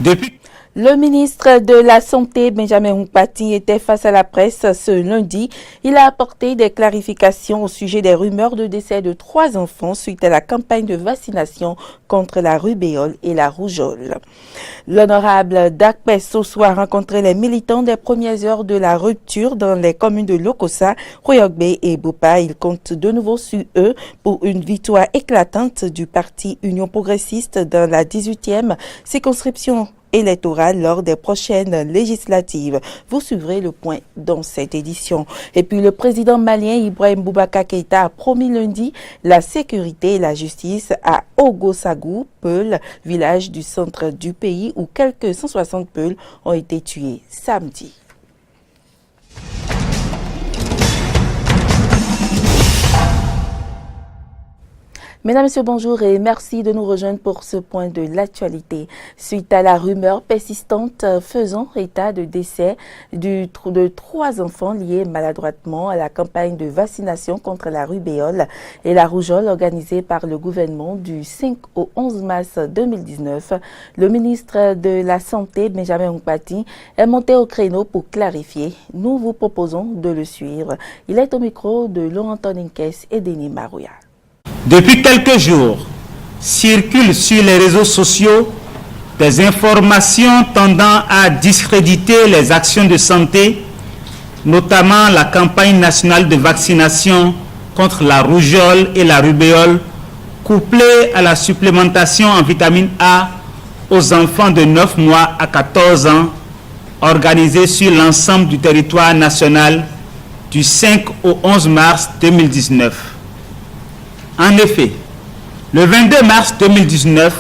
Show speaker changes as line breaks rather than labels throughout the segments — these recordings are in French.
Depuis
Le ministre de la Santé, Benjamin Nkpati, était face à la presse ce lundi. Il a apporté des clarifications au sujet des rumeurs de décès de 3 enfants suite à la campagne de vaccination contre la rubéole et la rougeole. L'honorable Dakpe Sossoa a rencontré les militants des premières heures de la rupture dans les communes de Lokossa, Royogbe et Bopa. Il compte de nouveau sur eux pour une victoire éclatante du parti Union progressiste dans la 18e circonscription électorale lors des prochaines législatives. Vous suivrez le point dans cette édition. Et puis le président malien Ibrahim Boubacar Keïta a promis lundi la sécurité et la justice à Ogosagou, Peul, village du centre du pays où quelques 160 Peuls ont été tués samedi. Mesdames, Messieurs, bonjour et merci de nous rejoindre pour ce point de l'actualité. Suite à la rumeur persistante faisant état de décès de 3 enfants liés maladroitement à la campagne de vaccination contre la rubéole et la rougeole organisée par le gouvernement du 5 au 11 mars 2019, le ministre de la Santé, Benjamin Nkpati, est monté au créneau pour clarifier. Nous vous proposons de le suivre. Il est au micro de Laurent Toninkes et Denis Marouya.
Depuis quelques jours, circulent sur les réseaux sociaux des informations tendant à discréditer les actions de santé, notamment la campagne nationale de vaccination contre la rougeole et la rubéole, couplée à la supplémentation en vitamine A aux enfants de 9 mois à 14 ans, organisée sur l'ensemble du territoire national du 5 au 11 mars 2019. En effet, le 22 mars 2019,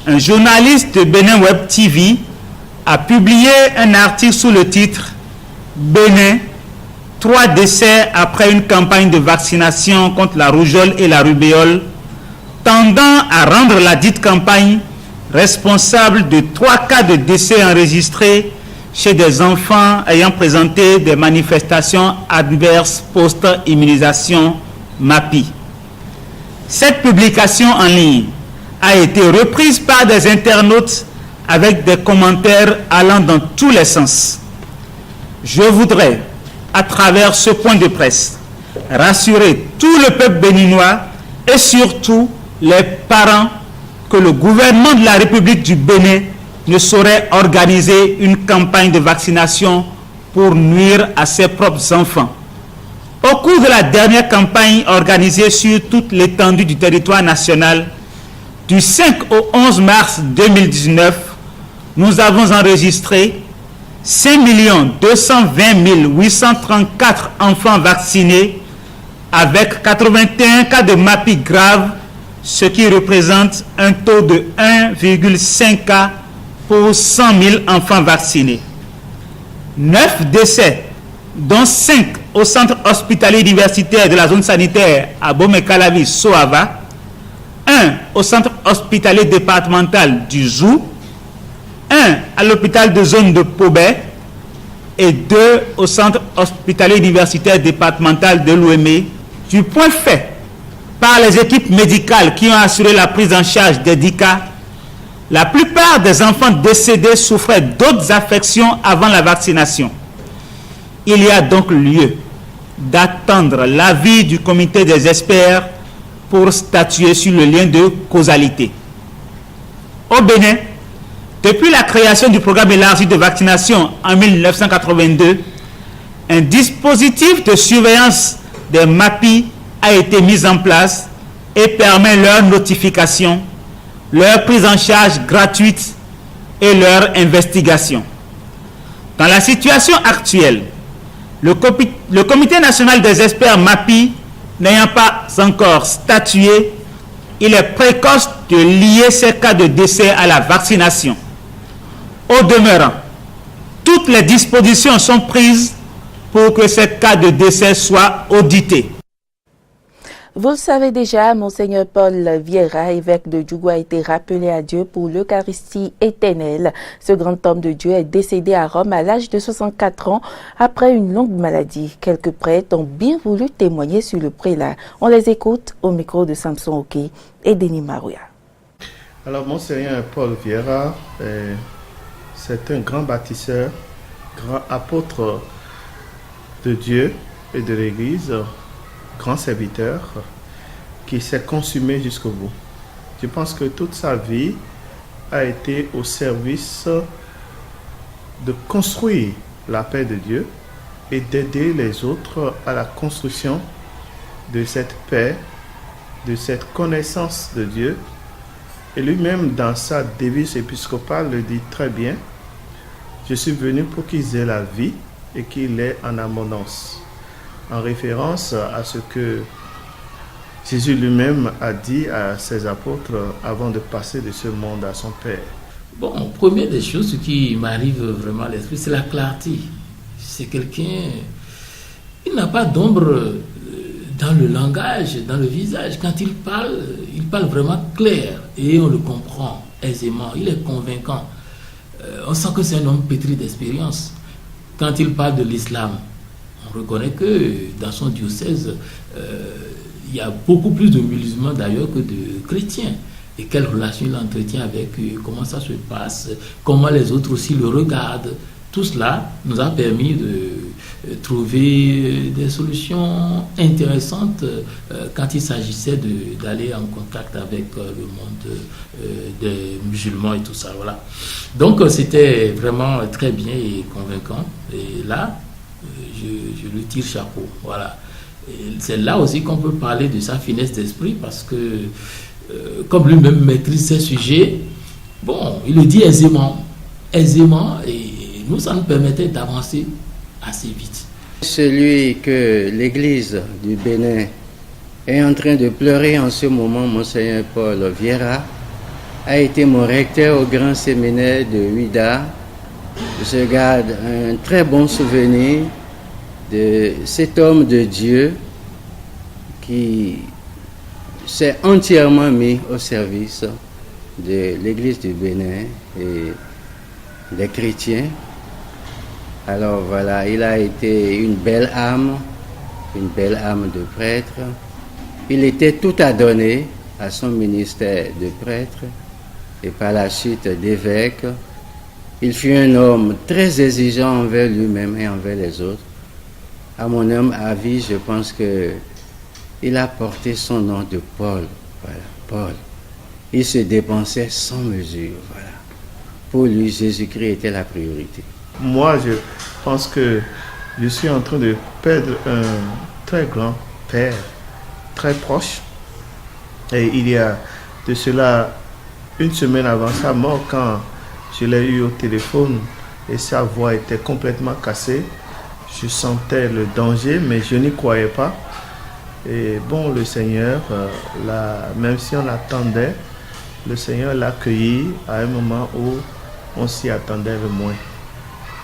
un journaliste de Bénin Web TV a publié un article sous le titre « Bénin, 3 décès après une campagne de vaccination contre la rougeole et la rubéole », tendant à rendre la dite campagne responsable de 3 cas de décès enregistrés chez des enfants ayant présenté des manifestations adverses post-immunisation MAPI. Cette publication en ligne a été reprise par des internautes avec des commentaires allant dans tous les sens. Je voudrais, à travers ce point de presse, rassurer tout le peuple béninois et surtout les parents que le gouvernement de la République du Bénin ne saurait organiser une campagne de vaccination pour nuire à ses propres enfants. Au cours de la dernière campagne organisée sur toute l'étendue du territoire national, du 5 au 11 mars 2019, nous avons enregistré 5 220 834 enfants vaccinés avec 81 cas de MAPI graves, ce qui représente un taux de 1,5 cas pour 100 000 enfants vaccinés. 9 décès, dont 5 au centre hospitalier universitaire de la zone sanitaire à Bomé-Calavi, Soava, 1 au centre hospitalier départemental du Zou, 1 à l'hôpital de zone de Pobé et 2 au centre hospitalier universitaire départemental de l'Ouémé, du point fait par les équipes médicales qui ont assuré la prise en charge des 10 cas. La plupart des enfants décédés souffraient d'autres affections avant la vaccination. Il y a donc lieu d'attendre l'avis du comité des experts pour statuer sur le lien de causalité. Au Bénin, depuis la création du programme élargi de vaccination en 1982, un dispositif de surveillance des MAPI a été mis en place et permet leur notification, leur prise en charge gratuite et leur investigation. Dans la situation actuelle, le Comité national des experts MAPI n'ayant pas encore statué, il est précoce de lier ces cas de décès à la vaccination. Au demeurant, toutes les dispositions sont prises pour que ces cas de décès soient audités.
Vous le savez déjà, Monseigneur Paul Vieira, évêque de Djougou, a été rappelé à Dieu pour l'Eucharistie éternelle. Ce grand homme de Dieu est décédé à Rome à l'âge de 64 ans après une longue maladie. Quelques prêtres ont bien voulu témoigner sur le prélat. On les écoute au micro de Samson Oké et Denis Marouya.
Alors, Monseigneur Paul Vieira, C'est un grand bâtisseur, grand apôtre de Dieu et de l'Église, grand serviteur qui s'est consumé jusqu'au bout. Je pense que toute sa vie a été au service de construire la paix de Dieu et d'aider les autres à la construction de cette paix, de cette connaissance de Dieu. Et lui-même, dans sa devise épiscopale, le dit très bien: je suis venu pour qu'ils aient la vie et qu'ils l'aient en abondance, en référence à ce que Jésus lui-même a dit à ses apôtres avant de passer de ce monde à son Père.
Bon, première des choses, ce qui m'arrive vraiment à l'esprit, c'est la clarté. C'est quelqu'un, il n'a pas d'ombre dans le langage, dans le visage. Quand il parle vraiment clair et on le comprend aisément. Il est convaincant. On sent que c'est un homme pétri d'expérience. Quand il parle de l'islam, on reconnaît que dans son diocèse, il y a beaucoup plus de musulmans d'ailleurs que de chrétiens. Et quelle relation il entretient avec eux, comment ça se passe, comment les autres aussi le regardent. Tout cela nous a permis de trouver des solutions intéressantes quand il s'agissait d'aller en contact avec le monde des musulmans et tout ça. Voilà. Donc c'était vraiment très bien et convaincant. Et là, je lui tire chapeau. Voilà. Et c'est là aussi qu'on peut parler de sa finesse d'esprit parce que comme lui-même maîtrise ses sujets, bon, il le dit aisément, et nous, ça nous permettait d'avancer assez vite.
Celui que l'Église du Bénin est en train de pleurer en ce moment, Monseigneur Paul Vieira, a été mon recteur au grand séminaire de Ouida. Je garde un très bon souvenir de cet homme de Dieu qui s'est entièrement mis au service de l'Église du Bénin et des chrétiens. Alors voilà, il a été une belle âme de prêtre. Il était tout à donner à son ministère de prêtre et par la suite d'évêque. Il fut un homme très exigeant envers lui-même et envers les autres. À mon humble avis, je pense que il a porté son nom de Paul. Voilà, Paul. Il se dépensait sans mesure. Voilà. Pour lui, Jésus-Christ était la priorité.
Moi, je pense que je suis en train de perdre un très grand père, très proche. Et il y a de cela une semaine avant sa mort, quand je l'ai eu au téléphone et sa voix était complètement cassée, je sentais le danger, mais je n'y croyais pas. Et bon, le Seigneur, même si on attendait, le Seigneur l'a accueilli à un moment où on s'y attendait le moins.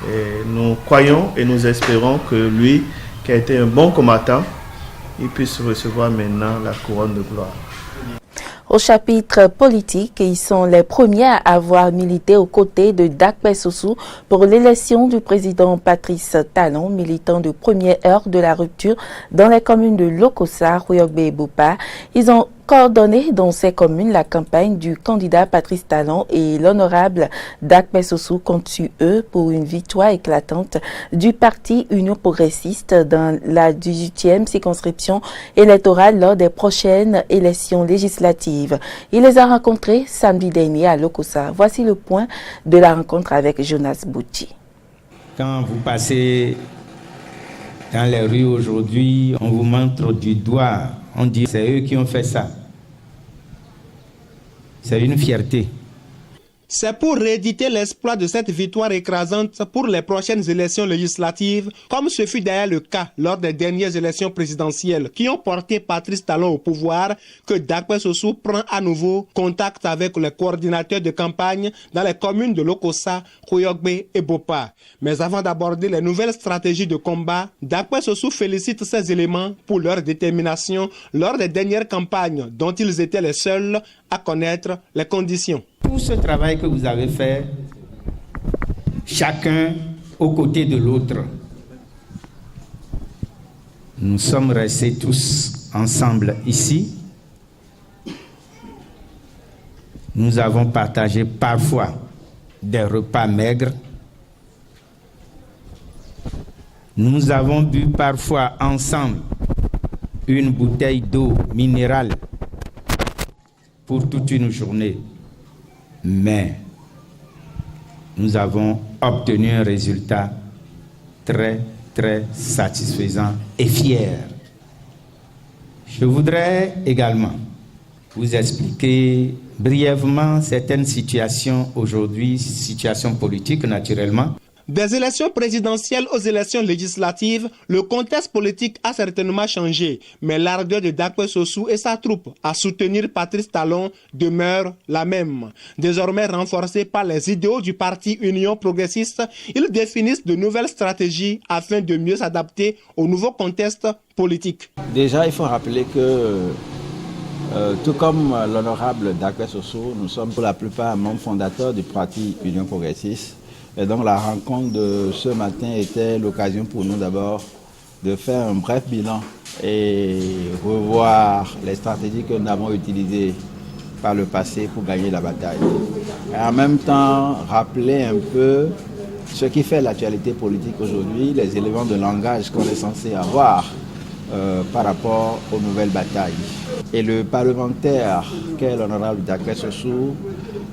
Et nous croyons et nous espérons que lui, qui a été un bon combattant, il puisse recevoir maintenant la couronne de gloire.
Au chapitre politique, ils sont les premiers à avoir milité aux côtés de Dakpe Sossou pour l'élection du président Patrice Talon, militant de première heure de la rupture dans les communes de Lokossa, Rouyogbe et Bopa. Ils ont coordonné dans ces communes la campagne du candidat Patrice Talon et l'honorable Dakpe Sossou comptent sur eux pour une victoire éclatante du parti Union progressiste dans la 18e circonscription électorale lors des prochaines élections législatives. Il les a rencontrés samedi dernier à Lokossa. Voici le point de la rencontre avec Jonas Bouti.
Quand vous passez dans les rues aujourd'hui, on vous montre du doigt, on dit c'est eux qui ont fait ça. C'est une fierté.
C'est pour rééditer l'exploit de cette victoire écrasante pour les prochaines élections législatives, comme ce fut d'ailleurs le cas lors des dernières élections présidentielles qui ont porté Patrice Talon au pouvoir, que Dakpe Sossou prend à nouveau contact avec les coordinateurs de campagne dans les communes de Lokossa, Rouyogbe et Bopa. Mais avant d'aborder les nouvelles stratégies de combat, Dakpe Sossou félicite ces éléments pour leur détermination lors des dernières campagnes dont ils étaient les seuls à connaître les conditions.
Tout ce travail que vous avez fait, chacun aux côtés de l'autre, nous sommes restés tous ensemble ici. Nous avons partagé parfois des repas maigres. Nous avons bu parfois ensemble une bouteille d'eau minérale pour toute une journée. Mais nous avons obtenu un résultat très, très satisfaisant et fier. Je voudrais également vous expliquer brièvement certaines situations aujourd'hui, situations politiques naturellement.
Des élections présidentielles aux élections législatives, le contexte politique a certainement changé, mais l'ardeur de Dankwe Sossou et sa troupe à soutenir Patrice Talon demeure la même. Désormais renforcés par les idéaux du parti Union progressiste, ils définissent de nouvelles stratégies afin de mieux s'adapter au nouveau contexte politique.
Déjà, il faut rappeler que tout comme l'honorable Dankwe Sossou, nous sommes pour la plupart membres fondateurs du parti Union progressiste. Et donc la rencontre de ce matin était l'occasion pour nous d'abord de faire un bref bilan et revoir les stratégies que nous avons utilisées par le passé pour gagner la bataille. Et en même temps, rappeler un peu ce qui fait l'actualité politique aujourd'hui, les éléments de langage qu'on est censé avoir par rapport aux nouvelles batailles. Et le parlementaire qu'est l'honorable Dankwe Sossou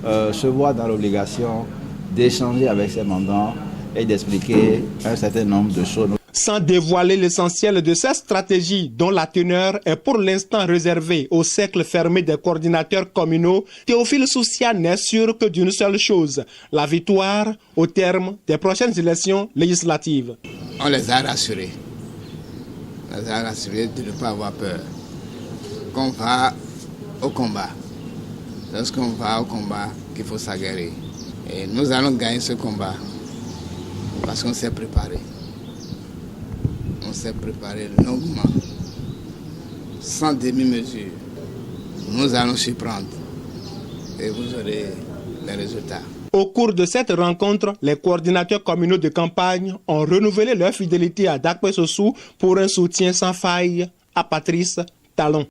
se voit dans l'obligation d'échanger avec ses mandants et d'expliquer un certain nombre de choses.
Sans dévoiler l'essentiel de cette stratégie dont la teneur est pour l'instant réservée au cercle fermé des coordinateurs communaux, Théophile Soucia n'est sûr que d'une seule chose, la victoire au terme des prochaines élections législatives.
On les a rassurés. On les a rassurés de ne pas avoir peur. Qu'on va au combat. Lorsqu'on va au combat, qu'il faut s'aguerrir. Et nous allons gagner ce combat parce qu'on s'est préparé. On s'est préparé longuement, sans demi-mesure. Nous allons surprendre et vous aurez les résultats.
Au cours de cette rencontre, les coordinateurs communaux de campagne ont renouvelé leur fidélité à Dankwe Sossou pour un soutien sans faille à Patrice Talon.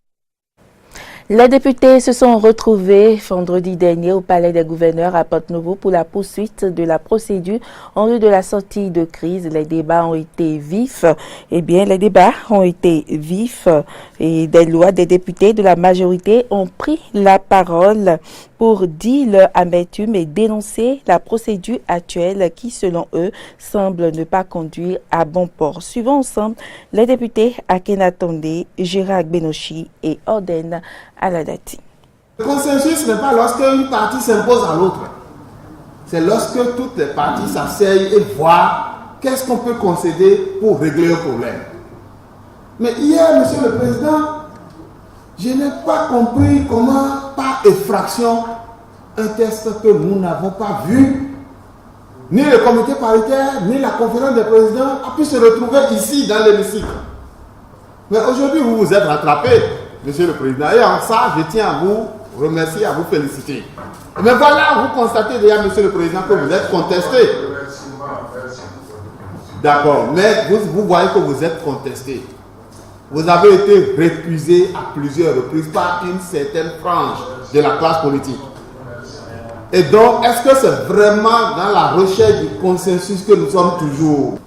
Les députés se sont retrouvés vendredi dernier au Palais des gouverneurs à Porte-Nouveau pour la poursuite de la procédure en vue de la sortie de crise. Les débats ont été vifs. Et des lois des députés de la majorité ont pris la parole pour dire leur amertume et dénoncer la procédure actuelle qui, selon eux, semble ne pas conduire à bon port. Suivons ensemble les députés Akhenatonde, Gérard Benochi et Orden Aladati.
Le consensus n'est pas lorsque une partie s'impose à l'autre. C'est lorsque toutes les parties s'asseyent et voient qu'est-ce qu'on peut concéder pour régler le problème. Mais hier, Monsieur le Président, je n'ai pas compris comment, par effraction, un texte que nous n'avons pas vu, ni le comité paritaire, ni la conférence des présidents, a pu se retrouver ici dans l'hémicycle. Mais aujourd'hui, vous vous êtes rattrapé, Monsieur le Président, et en ça, je tiens à vous remercier, à vous féliciter. Mais voilà, vous constatez déjà, Monsieur le Président, que vous êtes contesté. D'accord, mais vous voyez que vous êtes contesté. Vous avez été récusé à plusieurs reprises par une certaine frange de la classe politique. Et donc, est-ce que c'est vraiment dans la recherche du consensus que nous sommes toujours?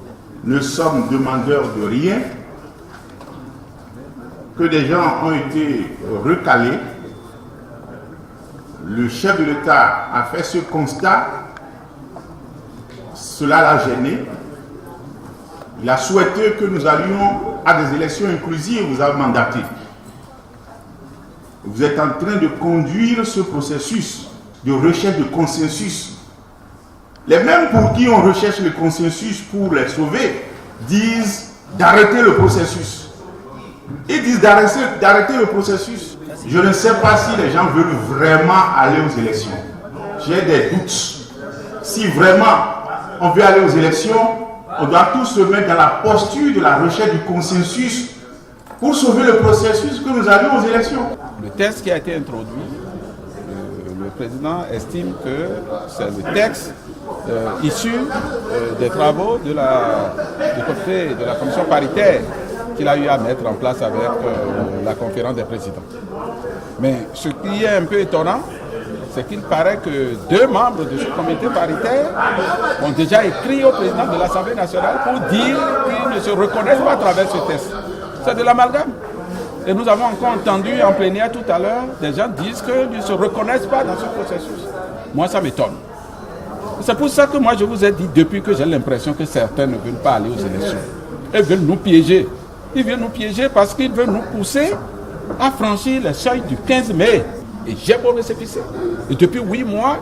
Ne sommes demandeurs de rien, que des gens ont été recalés. Le chef de l'État a fait ce constat, cela l'a gêné. Il a souhaité que nous allions à des élections inclusives, vous avez mandaté. Vous êtes en train de conduire ce processus de recherche de consensus. Les mêmes pour qui on recherche le consensus pour les sauver disent d'arrêter le processus. Ils disent d'arrêter le processus. Je ne sais pas si les gens veulent vraiment aller aux élections. J'ai des doutes. Si vraiment on veut aller aux élections, on doit tous se mettre dans la posture de la recherche du consensus pour sauver le processus que nous allions aux élections.
Le texte qui a été introduit, le président estime que c'est le texte issu des travaux du côté de la commission paritaire qu'il a eu à mettre en place avec la conférence des présidents. Mais ce qui est un peu étonnant, c'est qu'il paraît que 2 membres de ce comité paritaire ont déjà écrit au président de l'Assemblée nationale pour dire qu'ils ne se reconnaissent pas à travers ce test. C'est de l'amalgame. Et nous avons encore entendu en plénière tout à l'heure, des gens disent qu'ils ne se reconnaissent pas dans ce processus. Moi, ça m'étonne. C'est pour ça que moi, je vous ai dit depuis que j'ai l'impression que certains ne veulent pas aller aux élections. Ils veulent nous piéger. Ils veulent nous piéger parce qu'ils veulent nous pousser à franchir le seuil du 15 mai. Et j'ai beau récépissé. Et depuis 8 mois,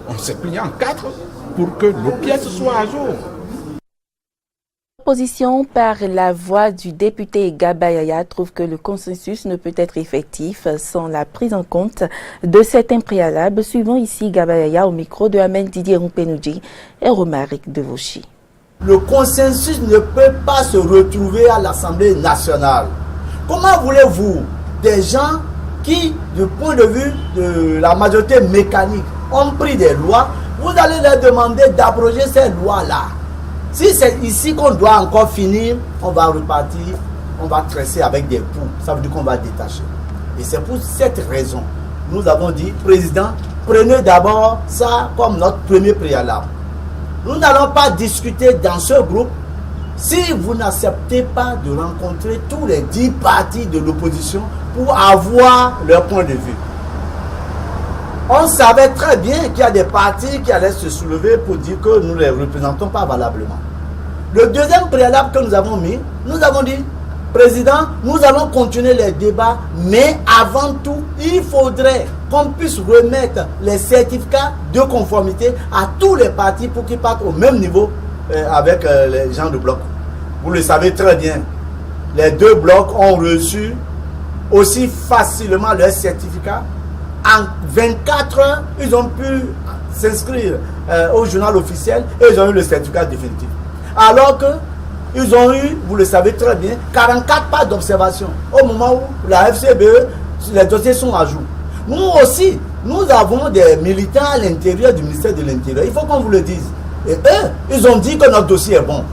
on s'est plié en 4 pour que nos pièces soient à jour.
L'opposition par la voix du député Gaba Yaya trouve que le consensus ne peut être effectif sans la prise en compte de certains préalables. Suivant ici Gaba Yaya au micro de Ahmed Didier Rumpenoudji et Romaric Devauchy.
Le consensus ne peut pas se retrouver à l'Assemblée nationale. Comment voulez-vous des gens qui, du point de vue de la majorité mécanique, ont pris des lois, vous allez leur demander d'abroger ces lois-là? Si c'est ici qu'on doit encore finir, on va repartir, on va tresser avec des poux. Ça veut dire qu'on va détacher. Et c'est pour cette raison, nous avons dit, Président, prenez d'abord ça comme notre premier préalable. Nous n'allons pas discuter dans ce groupe si vous n'acceptez pas de rencontrer tous les 10 partis de l'opposition pour avoir leur point de vue. On savait très bien qu'il y a des partis qui allaient se soulever pour dire que nous ne les représentons pas valablement. Le deuxième préalable que nous avons mis, nous avons dit, Président, nous allons continuer les débats, mais avant tout, il faudrait qu'on puisse remettre les certificats de conformité à tous les partis pour qu'ils partent au même niveau avec les gens de bloc. Vous le savez très bien, les 2 blocs ont reçu aussi facilement leurs certificats. En 24 heures, ils ont pu s'inscrire au journal officiel et ils ont eu le certificat définitif. Alors qu'ils ont eu, vous le savez très bien, 44 pages d'observation. Au moment où la FCBE, les dossiers sont à jour. Nous aussi, nous avons des militants à l'intérieur du ministère de l'Intérieur. Il faut qu'on vous le dise. Et eux, ils ont dit que notre dossier est bon.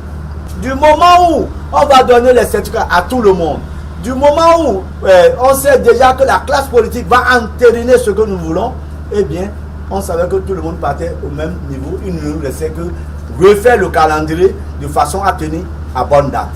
Du moment où on va donner les certificats à tout le monde, du moment où on sait déjà que la classe politique va entériner ce que nous voulons, eh bien, on savait que tout le monde partait au même niveau. Il ne nous laissait que refaire le calendrier de façon à tenir à bonne date.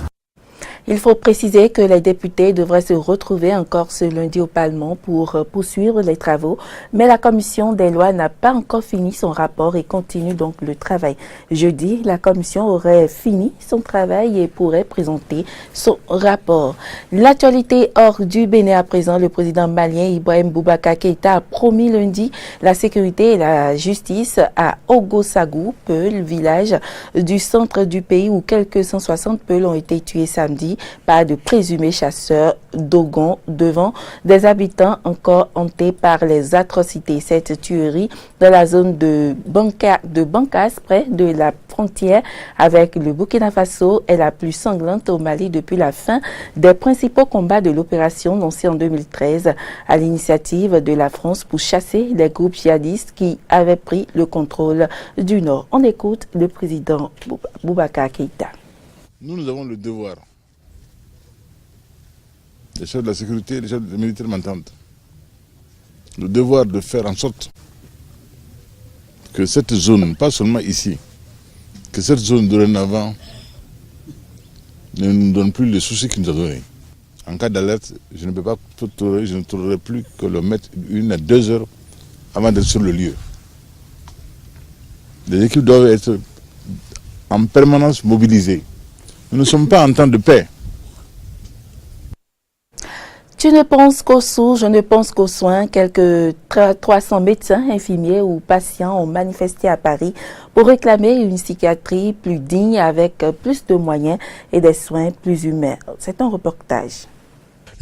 Il faut préciser que les députés devraient se retrouver encore ce lundi au Parlement pour poursuivre les travaux, mais la commission des lois n'a pas encore fini son rapport et continue donc le travail. Jeudi, la commission aurait fini son travail et pourrait présenter son rapport. L'actualité hors du Bénin à présent, le président malien Ibrahim Boubacar Keïta a promis lundi la sécurité et la justice à Ogosagou, Peul, village du centre du pays où quelques 160 Peuls ont été tués samedi par de présumés chasseurs d'Ogon devant des habitants encore hantés par les atrocités. Cette tuerie dans la zone de Bankas, près de la frontière avec le Burkina Faso, est la plus sanglante au Mali depuis la fin des principaux combats de l'opération lancée en 2013 à l'initiative de la France pour chasser les groupes djihadistes qui avaient pris le contrôle du Nord. On écoute le président Boubacar Keïta.
Nous avons le devoir, les chefs de la sécurité, les chefs des militaires m'entendent, le devoir de faire en sorte que cette zone, pas seulement ici, que cette zone dorénavant ne nous donne plus les soucis qu'il nous a donnés. En cas d'alerte, je ne peux pas tolérer, je ne tolérerai plus que le mettre 1 à 2 heures avant d'être sur le lieu. Les équipes doivent être en permanence mobilisées. Nous ne sommes pas en temps de paix.
Tu ne penses qu'aux sourds, je ne pense qu'aux soins. Quelques 300 médecins, infirmiers ou patients ont manifesté à Paris pour réclamer une psychiatrie plus digne avec plus de moyens et des soins plus humains. C'est un reportage.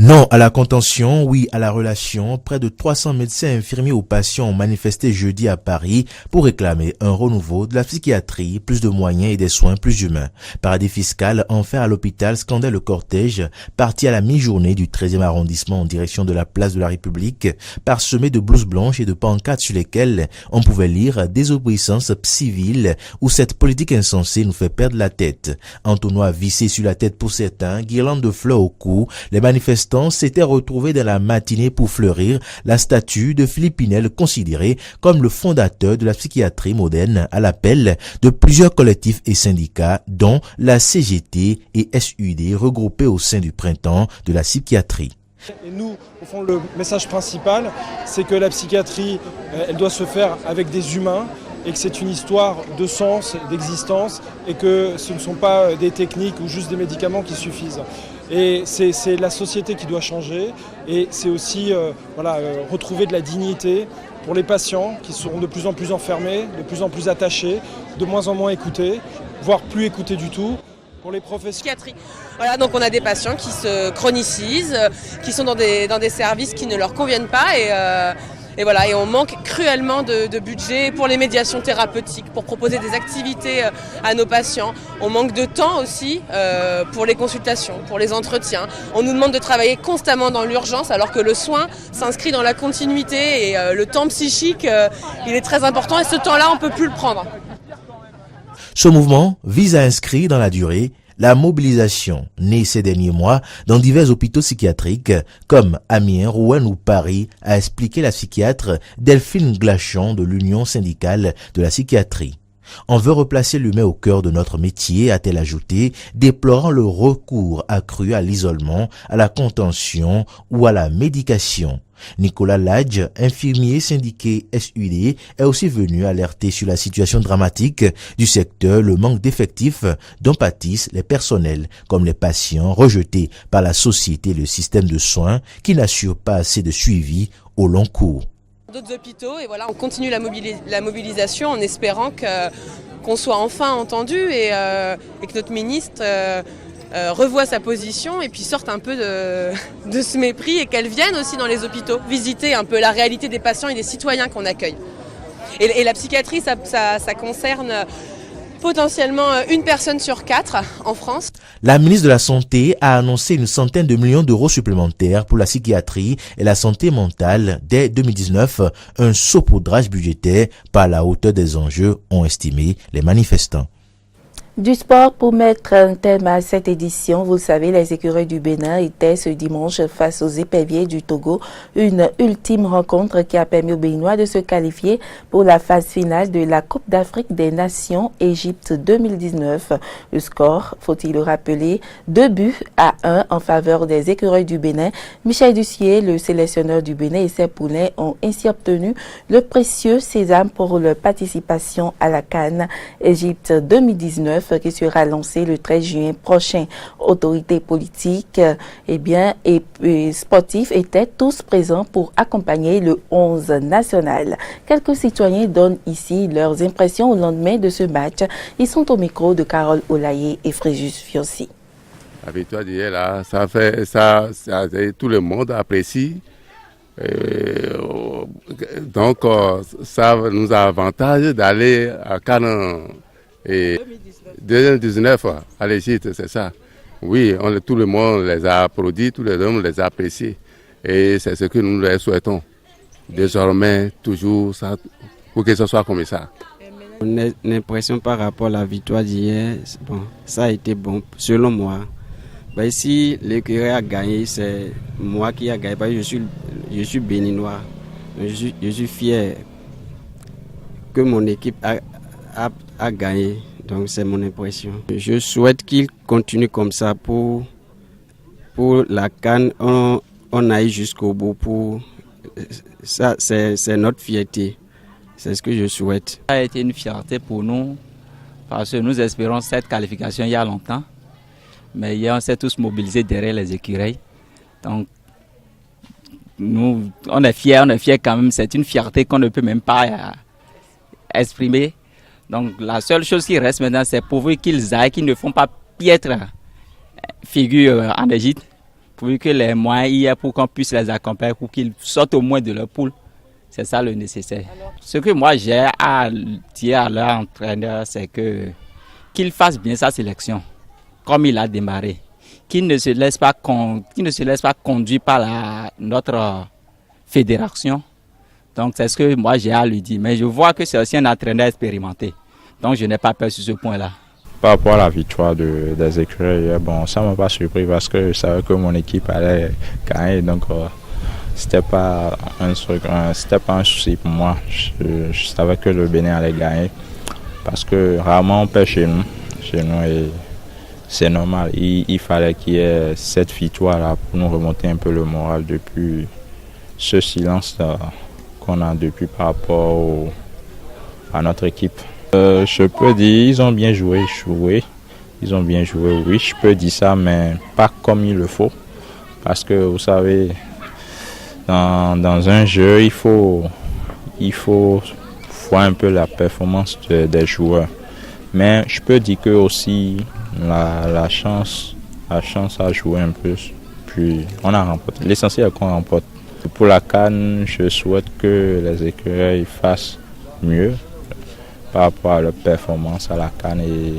Non à la contention, oui à la relation. Près de 300 médecins, infirmiers ou patients ont manifesté jeudi à Paris pour réclamer un renouveau de la psychiatrie, plus de moyens et des soins plus humains. Paradis fiscal, enfer à l'hôpital, scandait le cortège, parti à la mi-journée du 13e arrondissement en direction de la place de la République, parsemé de blouses blanches et de pancartes sur lesquelles on pouvait lire « Désobéissance civile » où cette politique insensée nous fait perdre la tête. Entonnoir vissé sur la tête pour certains, guirlandes de fleurs au cou, les manifestants manifestants s'étaient retrouvés dans la matinée pour fleurir la statue de Philippe Pinel, considéré comme le fondateur de la psychiatrie moderne, à l'appel de plusieurs collectifs et syndicats, dont la CGT et SUD regroupés au sein du printemps de la psychiatrie.
Et nous, au fond, le message principal, c'est que la psychiatrie, elle doit se faire avec des humains et que c'est une histoire de sens, d'existence et que ce ne sont pas des techniques ou juste des médicaments qui suffisent. Et c'est la société qui doit changer et c'est aussi retrouver de la dignité pour les patients qui seront de plus en plus enfermés, de plus en plus attachés, de moins en moins écoutés, voire plus écoutés du tout. Pour les professionnels.
Voilà, donc on a des patients qui se chronicisent, qui sont dans des services qui ne leur conviennent pas et voilà, et on manque cruellement de budget pour les médiations thérapeutiques, pour proposer des activités à nos patients. On manque de temps aussi pour les consultations, pour les entretiens. On nous demande de travailler constamment dans l'urgence alors que le soin s'inscrit dans la continuité et le temps psychique, il est très important et ce temps-là, on ne peut plus le prendre.
Ce mouvement vise à inscrire dans la durée la mobilisation née ces derniers mois dans divers hôpitaux psychiatriques comme Amiens, Rouen ou Paris, a expliqué la psychiatre Delphine Glachon de l'Union syndicale de la psychiatrie. On veut replacer l'humain au cœur de notre métier, a-t-elle ajouté, déplorant le recours accru à l'isolement, à la contention ou à la médication. Nicolas Ladj, infirmier syndiqué SUD, est aussi venu alerter sur la situation dramatique du secteur, le manque d'effectifs dont pâtissent les personnels, comme les patients rejetés par la société et le système de soins qui n'assure pas assez de suivi au long cours.
D'autres hôpitaux et voilà, on continue la mobilisation en espérant qu'on soit enfin entendu et que notre ministre revoie sa position et puis sorte un peu de ce mépris et qu'elle vienne aussi dans les hôpitaux visiter un peu la réalité des patients et des citoyens qu'on accueille. Et la psychiatrie, ça concerne potentiellement 1 personne sur 4 en France.
La ministre de la Santé a annoncé une centaine de millions d'euros supplémentaires pour la psychiatrie et la santé mentale dès 2019, un saupoudrage budgétaire par la hauteur des enjeux, ont estimé les manifestants.
Du sport pour mettre un thème à cette édition. Vous le savez, les écureuils du Bénin étaient ce dimanche face aux éperviers du Togo. Une ultime rencontre qui a permis aux Béninois de se qualifier pour la phase finale de la Coupe d'Afrique des Nations Égypte 2019. Le score, faut-il le rappeler, 2-1 en faveur des écureuils du Bénin. Michel Dussier, le sélectionneur du Bénin et ses poulains ont ainsi obtenu le précieux sésame pour leur participation à la CAN Égypte 2019. Qui sera lancé le 13 juin prochain. Autorités politiques et sportifs étaient tous présents pour accompagner le 11 national. Quelques citoyens donnent ici leurs impressions au lendemain de ce match. Ils sont au micro de Carole Olaye et Fréjus Fiossi.
La victoire d'hier, là, tout le monde apprécie. Donc, ça nous a avantage d'aller à Cannes. Et 2019 à l'Égypte, c'est ça. Oui, tout le monde les a applaudis, tout le monde les a appréciés. Et c'est ce que nous leur souhaitons. Désormais, toujours, ça, pour que ce soit comme ça.
Mon impression par rapport à la victoire d'hier, bon, ça a été bon, selon moi. Si l'écurie a gagné, c'est moi qui a gagné. Je suis béninois. Je suis fier que mon équipe a gagné, donc c'est mon impression. Je souhaite qu'il continue comme ça pour la CAN, on aille jusqu'au bout. Ça, c'est notre fierté, c'est ce que je souhaite.
Ça a été une fierté pour nous, parce que nous espérons cette qualification il y a longtemps, mais hier on s'est tous mobilisés derrière les écureuils. Donc nous, on est fiers quand même, c'est une fierté qu'on ne peut même pas exprimer. Donc la seule chose qui reste maintenant, c'est pourvu qu'ils aillent, qu'ils ne font pas piètre figure en Égypte, pourvu que les moyens y aient pour qu'on puisse les accompagner, pour qu'ils sortent au moins de leur poule. C'est ça le nécessaire. Ce que moi j'ai à dire à leur entraîneur, c'est qu'il fasse bien sa sélection, comme il a démarré. Qu'il ne se laisse pas conduire par notre fédération. Donc c'est ce que moi j'ai à lui dire. Mais je vois que c'est aussi un entraîneur expérimenté. Donc je n'ai pas peur sur ce point-là.
Par rapport à la victoire des écureuils, bon, ça m'a pas surpris parce que je savais que mon équipe allait gagner, donc c'était pas un souci pour moi. Je savais que le Bénin allait gagner parce que rarement on perd chez nous et c'est normal. Il fallait qu'il y ait cette victoire-là pour nous remonter un peu le moral depuis ce silence qu'on a depuis par rapport à notre équipe. Je peux dire ils ont bien joué, ils ont bien joué, oui, je peux dire ça, mais pas comme il le faut. Parce que vous savez, dans un jeu, il faut voir un peu la performance des joueurs. Mais je peux dire que aussi la chance a joué un peu, puis on a remporté. L'essentiel est qu'on remporte. Pour la CAN, je souhaite que les écureuils fassent mieux par rapport à leur performance à la CAN et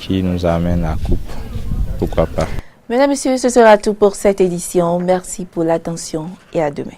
qui nous amène la coupe. Pourquoi pas.
Mesdames, Messieurs, ce sera tout pour cette édition. Merci pour l'attention et à demain.